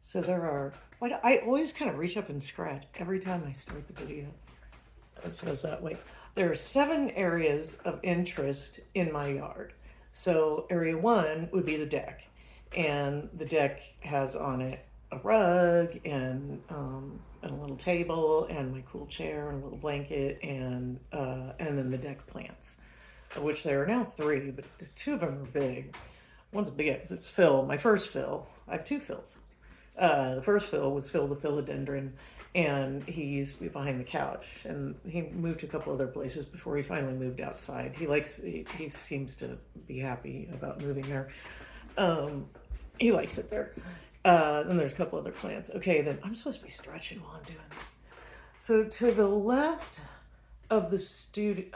So there are, I always kind of reach up and scratch every time I start the video. It feels that way. There are 7 areas of interest in my yard. So area 1 would be the deck. And the deck has on it a rug and a little table and my cool chair and a little blanket and then the deck plants, of which there are now 3, but 2 of them are big. One's big. It's Phil, my first Phil. I have 2 Phils. The first Phil was Phil the philodendron, and he used to be behind the couch. And he moved to a couple other places before he finally moved outside. He seems to be happy about moving there. He likes it there. Then there's a couple other plants. Okay, then I'm supposed to be stretching while I'm doing this. So to the left of the studio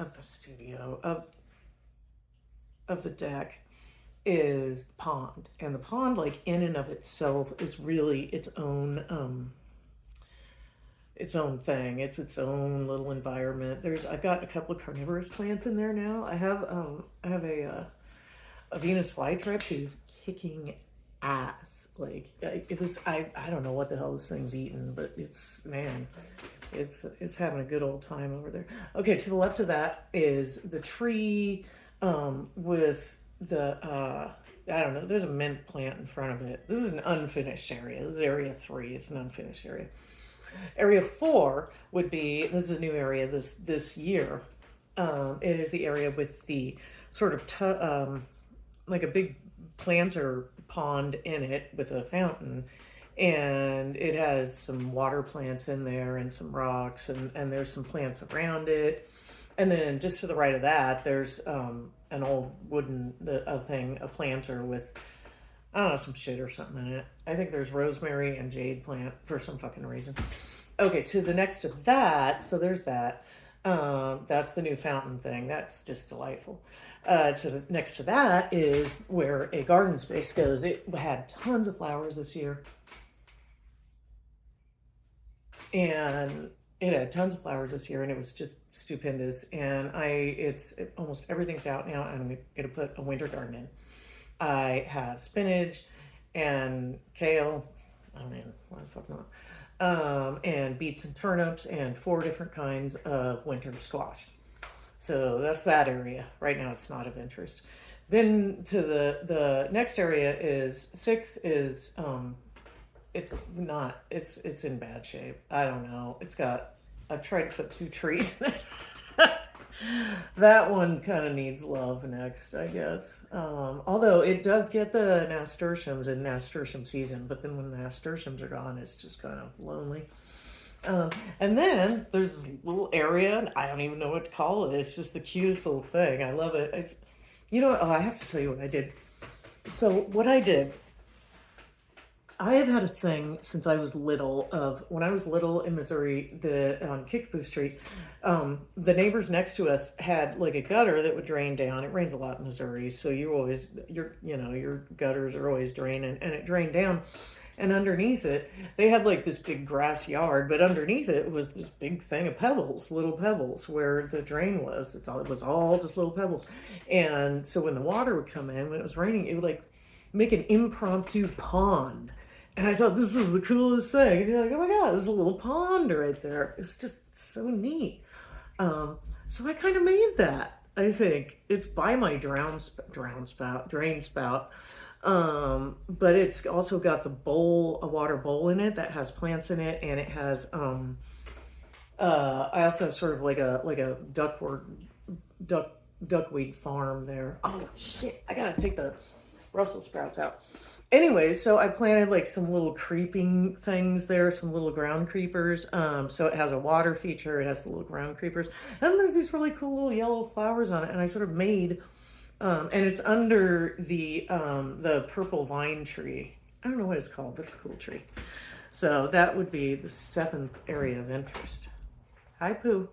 of the deck is the pond, and the pond, like in and of itself, is really its own thing. It's its own little environment. I've got a couple of carnivorous plants in there now. I have a Venus flytrap who's kicking ass. Like I don't know what the hell this thing's eating, but it's having a good old time over there. Okay, to the left of that is the tree with the I don't know. There's a mint plant in front of it. This is an unfinished area. This is area 3. It's an unfinished area. Area 4 would be, this is a new area this year. It is the area with the sort of like a big planter pond in it with a fountain, and it has some water plants in there and some rocks, and there's some plants around it. And then just to the right of that, there's an old wooden a planter with, I don't know, some shit or something in it. I think there's rosemary and jade plant for some fucking reason. Okay, to the next of that, so there's that. That's the new fountain thing. That's just delightful. Next to that is where a garden space goes. It had tons of flowers this year, and it had tons of flowers this year, and it was just stupendous. And almost everything's out now, and I'm gonna put a winter garden in. I have spinach and kale. I mean, why the fuck not? And beets and turnips and 4 different kinds of winter squash. So that's that area. Right now, it's not of interest. Then to the next area is 6 is it's not it's in bad shape. I don't know. I've tried to put 2 trees in it. That one kind of needs love next, I guess. Although it does get the nasturtiums in nasturtium season, but then when the nasturtiums are gone, it's just kind of lonely. And then there's this little area, and I don't even know what to call it. It's just the cutest little thing. I love it. I have to tell you what I did. So what I did, I have had a thing since I was little of when I was little in Missouri, on Kickapoo Street, the neighbors next to us had like a gutter that would drain down. It rains a lot in Missouri, so your gutters are always draining, and it drained down. And underneath it, they had like this big grass yard, but underneath it was this big thing of pebbles, little pebbles, where the drain was. It was all just little pebbles. And so when the water would come in, when it was raining, it would like make an impromptu pond. And I thought this is the coolest thing. I'd be like, oh my God, there's a little pond right there. It's just so neat. So I kind of made that. I think it's by my drain spout. But it's also got a water bowl in it that has plants in it, and it has I also have sort of like a duckweed farm there. Oh shit! I gotta take the Brussels sprouts out. Anyway, so I planted like some little creeping things there, some little ground creepers. So it has a water feature. It has the little ground creepers, and there's these really cool little yellow flowers on it. And I sort of made, and it's under the purple vine tree. I don't know what it's called, but it's a cool tree. So that would be the 7th area of interest. Hi, Pooh.